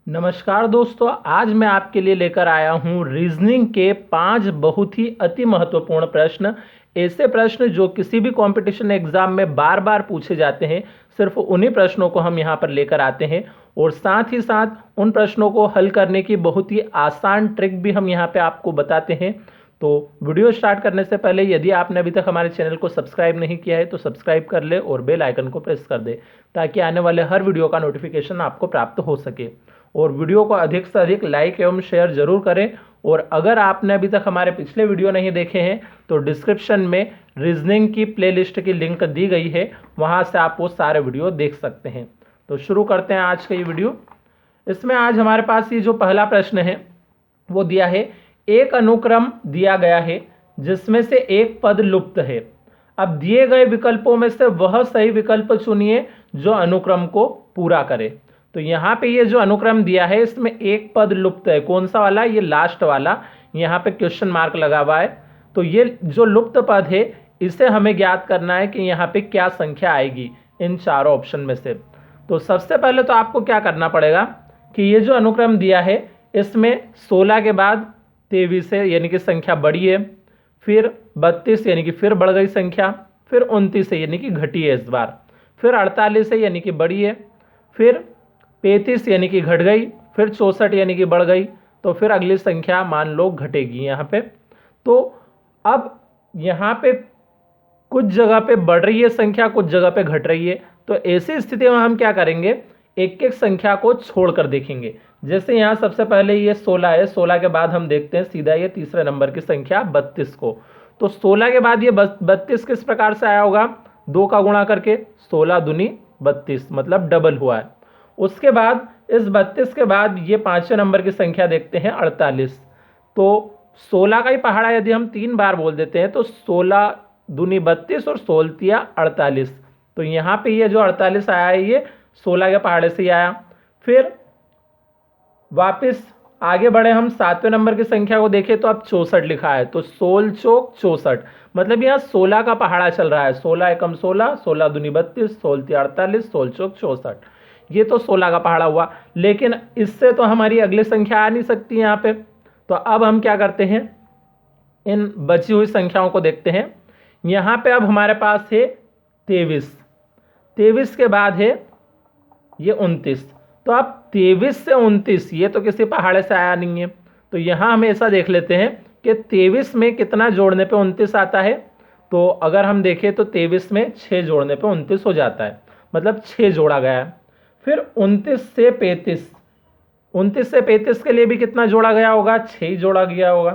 नमस्कार दोस्तों, आज मैं आपके लिए लेकर आया हूं रीजनिंग के 5 बहुत ही अति महत्वपूर्ण प्रश्न। ऐसे प्रश्न जो किसी भी कंपटीशन एग्जाम में बार बार पूछे जाते हैं, सिर्फ उन्हीं प्रश्नों को हम यहां पर लेकर आते हैं और साथ ही साथ उन प्रश्नों को हल करने की बहुत ही आसान ट्रिक भी हम यहां पे आपको बताते हैं। तो वीडियो स्टार्ट करने से पहले यदि आपने अभी तक हमारे चैनल को सब्सक्राइब नहीं किया है तो सब्सक्राइब कर ले और बेल आइकन को प्रेस कर दे ताकि आने वाले हर वीडियो का नोटिफिकेशन आपको प्राप्त हो सके। और वीडियो को अधिक से अधिक लाइक एवं शेयर जरूर करें। और अगर आपने अभी तक हमारे पिछले वीडियो नहीं देखे हैं तो डिस्क्रिप्शन में रीजनिंग की प्लेलिस्ट की लिंक दी गई है, वहां से आप वो सारे वीडियो देख सकते हैं। तो शुरू करते हैं आज का ये वीडियो। इसमें आज हमारे पास ये जो पहला प्रश्न है वो दिया है, एक अनुक्रम दिया गया है जिसमें से एक पद लुप्त है। अब दिए गए विकल्पों में से वह सही विकल्प चुनिए जो अनुक्रम को पूरा करे। तो यहाँ पे ये जो अनुक्रम दिया है इसमें एक पद लुप्त है। कौन सा वाला? ये लास्ट वाला, यहाँ पे क्वेश्चन मार्क लगा हुआ है। तो ये जो लुप्त पद है इसे हमें ज्ञात करना है कि यहाँ पे क्या संख्या आएगी इन चारों ऑप्शन में से। तो सबसे पहले तो आपको क्या करना पड़ेगा कि ये जो अनुक्रम दिया है इसमें 16 के बाद 23 है यानी कि संख्या बढ़ी है, फिर 32 यानी कि फिर बढ़ गई संख्या, फिर 29 है यानी कि घटी है इस बार, फिर 48 है यानी कि बढ़ी है, फिर 35 यानी कि घट गई, फिर 64 यानी कि बढ़ गई, तो फिर अगली संख्या मान लो घटेगी यहाँ पे। तो अब यहाँ पे कुछ जगह पे बढ़ रही है संख्या, कुछ जगह पे घट रही है। तो ऐसी स्थिति में हम क्या करेंगे, एक एक संख्या को छोड़कर देखेंगे। जैसे यहाँ सबसे पहले ये 16 है, 16 के बाद हम देखते हैं सीधा ये तीसरे नंबर की संख्या 32 को। तो 16 के बाद ये 32 किस प्रकार से आया होगा, 2 का गुणा करके, 16 दूनी 32 मतलब डबल हुआ है। उसके बाद इस 32 के बाद ये पांचवें नंबर की संख्या देखते हैं 48। तो 16 का ही पहाड़ा यदि हम 3 बार बोल देते हैं तो 16 दूनी 32 और 16 तिया 48। तो यहाँ पे ये जो 48 आया है ये 16 के पहाड़े से ही आया। फिर वापस आगे बढ़े हम 7वें नंबर की संख्या को देखें तो अब 64 लिखा है, तो 16 चौक 64 मतलब यहाँ 16 का पहाड़ा चल रहा है। 16 एकम 16, 16 दूनी 32, 16 तिया 48, 16 चौक 64, ये तो 16 का पहाड़ा हुआ। लेकिन इससे तो हमारी अगली संख्या आ नहीं सकती यहाँ पे। तो अब हम क्या करते हैं, इन बची हुई संख्याओं को देखते हैं। यहाँ पे अब हमारे पास है 23, 23 के बाद है ये 29। तो अब 23 से 29 ये तो किसी पहाड़े से आया नहीं है। तो यहाँ हम ऐसा देख लेते हैं कि 23 में कितना जोड़ने पे 29 आता है। तो अगर हम देखें तो 23 में 6 जोड़ने पे 29 हो जाता है, मतलब 6 जोड़ा गया है। फिर 29 से 35, 29 से 35 के लिए भी कितना जोड़ा गया होगा, 6 ही जोड़ा गया होगा।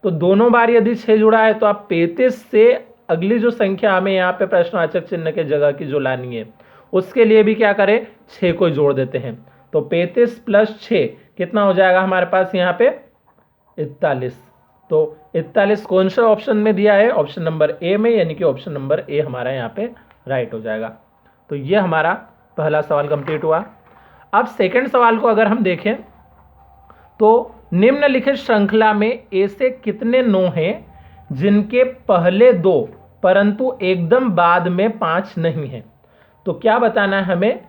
तो दोनों बार यदि 6 जुड़ा है तो आप 35 से अगली जो संख्या हमें यहाँ पे प्रश्नवाचक चिन्ह के जगह की जो लानी है उसके लिए भी क्या करें, 6 को जोड़ देते हैं। तो 35 प्लस 6 कितना हो जाएगा हमारे पास यहाँ पे 41। तो 41 कौन सा ऑप्शन में दिया है, ऑप्शन नंबर ए में, यानी कि ऑप्शन नंबर ए हमारा यहाँ पे राइट हो जाएगा। तो ये हमारा पहला सवाल कंप्लीट हुआ। अब सेकंड सवाल को अगर हम देखें तो निम्नलिखित श्रृंखला में ऐसे कितने नो हैं जिनके पहले 2 परंतु एकदम बाद में 5 नहीं है। तो क्या बताना है हमें,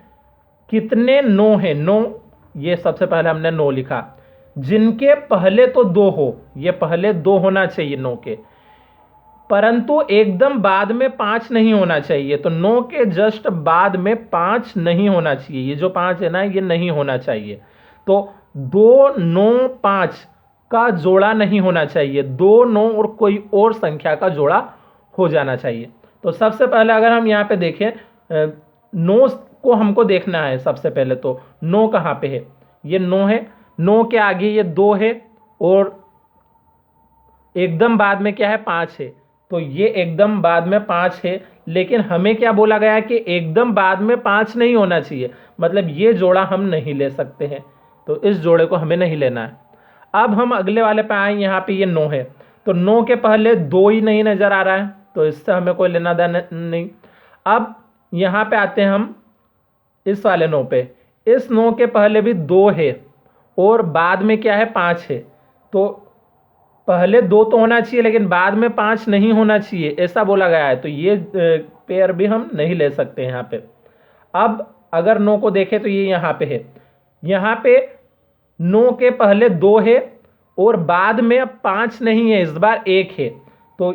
कितने नो हैं। नो, ये सबसे पहले हमने नो लिखा, जिनके पहले तो 2 हो, ये पहले 2 होना चाहिए नो के, परंतु एकदम बाद में 5 नहीं होना चाहिए। तो 9 के जस्ट बाद में 5 नहीं होना चाहिए, ये जो 5 है ना ये नहीं होना चाहिए। तो 2 9 5 का जोड़ा नहीं होना चाहिए, 2 9 और कोई और संख्या का जोड़ा हो जाना चाहिए। तो सबसे पहले अगर हम यहाँ पे देखें, 9 को हमको देखना है। सबसे पहले तो 9 कहाँ पे है, ये 9 है, 9 के आगे ये 2 है और एकदम बाद में क्या है, 5 है। तो ये एकदम बाद में 5 है, लेकिन हमें क्या बोला गया है कि एकदम बाद में 5 नहीं होना चाहिए, मतलब ये जोड़ा हम नहीं ले सकते हैं। तो इस जोड़े को हमें नहीं लेना है। अब हम अगले वाले पे आए, यहाँ पे ये 9 है, तो 9 के पहले 2 ही नहीं नजर आ रहा है, तो इससे हमें कोई लेना देना नहीं। अब यहाँ पे आते हैं हम इस वाले 9 पे, इस 9 के पहले भी 2 है और बाद में क्या है 5 है। तो पहले 2 तो होना चाहिए लेकिन बाद में 5 नहीं होना चाहिए, ऐसा बोला गया है। तो ये पेयर भी हम नहीं ले सकते यहाँ पे। अब अगर 9 को देखें तो ये यहाँ पे है, यहाँ पे 9 के पहले 2 है और बाद में अब 5 नहीं है, इस बार 1 है। तो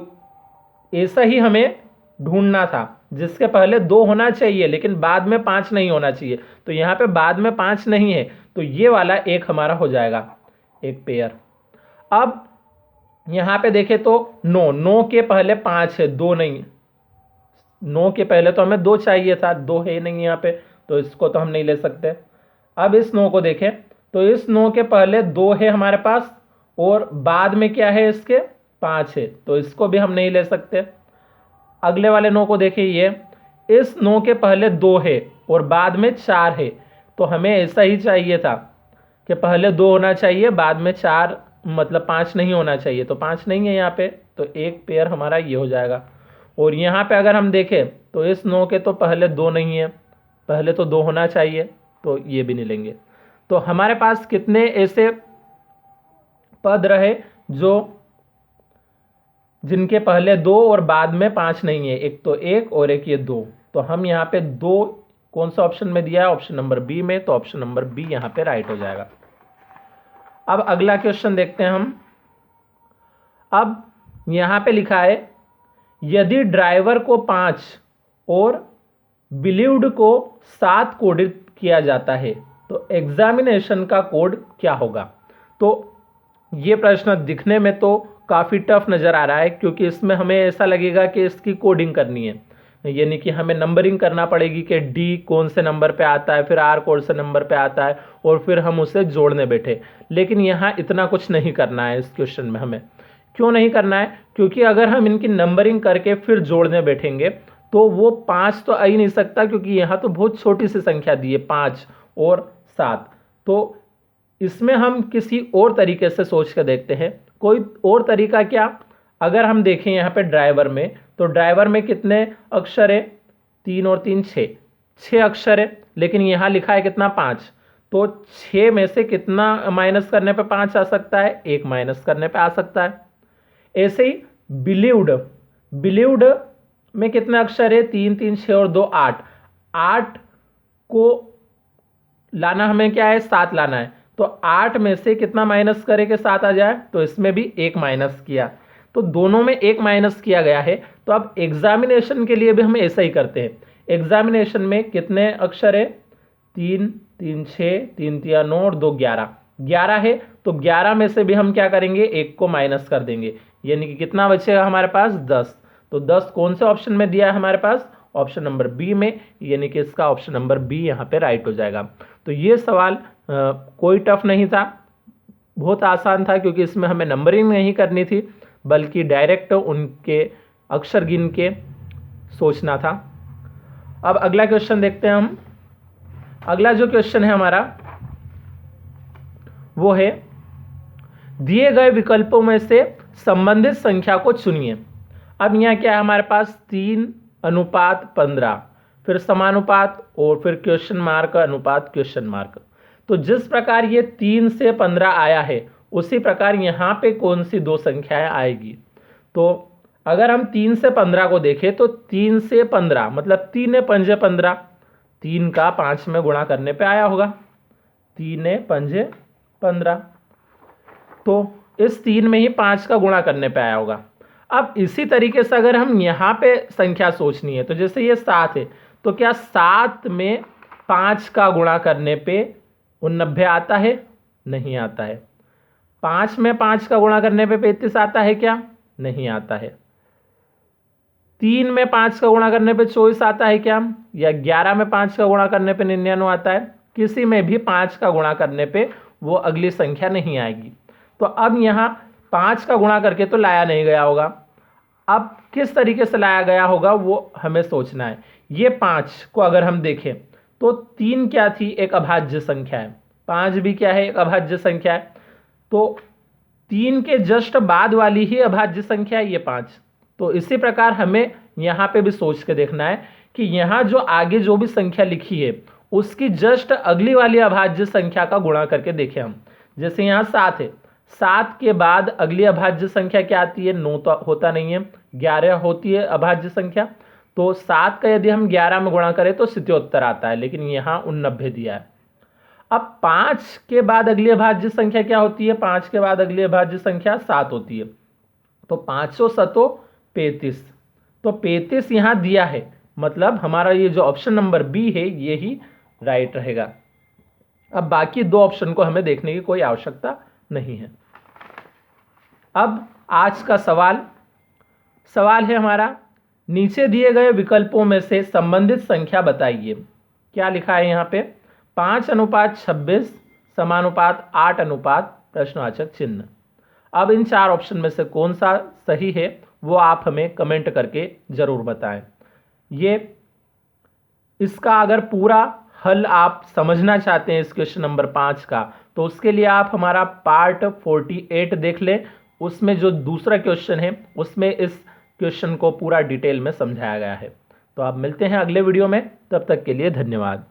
ऐसा ही हमें ढूंढना था, जिसके पहले 2 होना चाहिए लेकिन बाद में 5 नहीं होना चाहिए। तो यहाँ पे बाद में 5 नहीं है, तो ये वाला एक हमारा हो जाएगा, एक पेयर। अब यहाँ पे देखें तो 9 के पहले 5 है, 2 नहीं है। 9 के पहले तो हमें 2 चाहिए था, 2 है नहीं यहाँ पे, तो इसको तो हम नहीं ले सकते। अब इस 9 को देखें तो इस 9 के पहले 2 है हमारे पास और बाद में क्या है इसके 5 है, तो इसको भी हम नहीं ले सकते। अगले वाले 9 को देखिए, ये इस 9 के पहले 2 है और बाद में 4 है, तो हमें ऐसा ही चाहिए था कि पहले 2 होना चाहिए, बाद में 4, मतलब 5 नहीं होना चाहिए। तो 5 नहीं है यहाँ पे, तो एक पेयर हमारा ये हो जाएगा। और यहाँ पे अगर हम देखें तो इस 9 के तो पहले 2 नहीं है, पहले तो 2 होना चाहिए, तो ये भी नहीं लेंगे। तो हमारे पास कितने ऐसे पद रहे जो जिनके पहले 2 और बाद में 5 नहीं है, एक तो 1 और एक ये 2। तो हम यहाँ पे 2 कौन सा ऑप्शन में दिया है, ऑप्शन नंबर बी में, तो ऑप्शन नंबर बी यहाँ पे राइट हो जाएगा। अब अगला क्वेश्चन देखते हैं हम। अब यहाँ पे लिखा है यदि ड्राइवर को 5 और बिलीव्ड को 7 कोडित किया जाता है तो एग्जामिनेशन का कोड क्या होगा। तो ये प्रश्न दिखने में तो काफ़ी टफ नज़र आ रहा है, क्योंकि इसमें हमें ऐसा लगेगा कि इसकी कोडिंग करनी है, यानी कि हमें नंबरिंग करना पड़ेगी कि डी कौन से नंबर पे आता है, फिर आर कौन से नंबर पे आता है, और फिर हम उसे जोड़ने बैठे। लेकिन यहाँ इतना कुछ नहीं करना है इस क्वेश्चन में। हमें क्यों नहीं करना है, क्योंकि अगर हम इनकी नंबरिंग करके फिर जोड़ने बैठेंगे तो वो 5 तो आ ही नहीं सकता, क्योंकि यहाँ तो बहुत छोटी सी संख्या दी है 5 और 7। तो इसमें हम किसी और तरीके से सोच कर देखते हैं। कोई और तरीका क्या, अगर हम देखें यहाँ पे ड्राइवर में, तो ड्राइवर में कितने अक्षर है, 3 और 3 6 अक्षर है, लेकिन यहाँ लिखा है कितना 5। तो 6 में से कितना माइनस करने पे 5 आ सकता है, 1 माइनस करने पे आ सकता है। ऐसे ही बिलीव्ड में कितने अक्षर है, 3 3 6 और 2 8। 8 को लाना हमें क्या है, 7 लाना है। तो 8 में से कितना माइनस करे कि 7 आ जाए, तो इसमें भी 1 माइनस किया, तो दोनों में 1 माइनस किया गया है। तो अब एग्जामिनेशन के लिए भी हम ऐसा ही करते हैं। एग्जामिनेशन में कितने अक्षर है, 3 3 6 3 3 9 और 2 11 है। तो 11 में से भी हम क्या करेंगे, 1 को माइनस कर देंगे, यानी कि कितना बचेगा हमारे पास 10। तो 10 कौन से ऑप्शन में दिया है हमारे पास, ऑप्शन नंबर बी में, यानी कि इसका ऑप्शन नंबर बी यहाँ पे राइट हो जाएगा। तो ये सवाल कोई टफ नहीं था, बहुत आसान था, क्योंकि इसमें हमें नंबरिंग नहीं करनी थी, बल्कि डायरेक्ट उनके अक्षर गिन के सोचना था। अब अगला क्वेश्चन देखते हैं हम। अगला जो क्वेश्चन है हमारा वो है, दिए गए विकल्पों में से संबंधित संख्या को चुनिए। अब यहाँ क्या है हमारे पास, 3:15, फिर समानुपात और फिर क्वेश्चन मार्क अनुपात क्वेश्चन मार्क। तो जिस प्रकार ये 3 से 15 आया है, उसी प्रकार यहाँ पे कौन सी 2 संख्याएं आएगी। तो अगर हम 3 से 15 को देखें तो 3 से 15 मतलब 3 पंजे 15, 3 का 5 में गुणा करने पे आया होगा, 3 पंजे 15। तो इस 3 में ही 5 का गुणा करने पे आया होगा। अब इसी तरीके से अगर हम यहाँ पे संख्या सोचनी है, तो जैसे ये 7 है, तो क्या 7 में 5 का गुणा करने पे 89 आता है, नहीं आता है। 5 में 5 का गुणा करने पे 35 आता है क्या, नहीं आता है। 3 में 5 का गुणा करने पे 24 आता है क्या, या 11 में 5 का गुणा करने पे 99 आता है। किसी में भी 5 का गुणा करने पे वो अगली संख्या नहीं आएगी। तो अब यहाँ 5 का गुणा करके तो लाया नहीं गया होगा, अब किस तरीके से लाया गया होगा वो हमें सोचना है। ये 5 को अगर हम देखें तो 3 क्या थी, एक अभाज्य संख्या है, 5 भी क्या है, एक अभाज्य संख्या है। तो 3 के जस्ट बाद वाली ही अभाज्य संख्या है ये 5। तो इसी प्रकार हमें यहाँ पे भी सोच के देखना है कि यहाँ जो आगे जो भी संख्या लिखी है उसकी जस्ट अगली वाली अभाज्य संख्या का गुणा करके देखें हम। जैसे यहाँ 7 है, 7 के बाद अगली अभाज्य संख्या क्या आती है, 9 तो होता नहीं है, 11 होती है अभाज्य संख्या। तो 7 का यदि हम 11 में गुणा करें तो 77 आता है, लेकिन यहाँ 89 दिया है। अब 5 के बाद अगली अभाज्य संख्या क्या होती है? 5 के बाद अगली अभाज्य संख्या 7 होती है। तो 500 सतो 35, तो 35 यहाँ दिया है, मतलब हमारा ये जो ऑप्शन नंबर बी है ये ही राइट रहेगा। अब बाकी दो ऑप्शन को हमें देखने की कोई आवश्यकता नहीं है। अब आज का सवाल है हमारा, नीचे दिए गए विकल्पों में से संबंधित संख्या बताइए। क्या लिखा है यहाँ पे? 5:26 समानुपात 8 प्रश्नवाचक चिन्ह। अब इन चार ऑप्शन में से कौन सा सही है वो आप हमें कमेंट करके जरूर बताएं। इसका अगर पूरा हल आप समझना चाहते हैं इस क्वेश्चन नंबर 5 का, तो उसके लिए आप हमारा पार्ट 48 देख लें। उसमें जो दूसरा क्वेश्चन है उसमें इस क्वेश्चन को पूरा डिटेल में समझाया गया है। तो आप मिलते हैं अगले वीडियो में, तब तक के लिए धन्यवाद।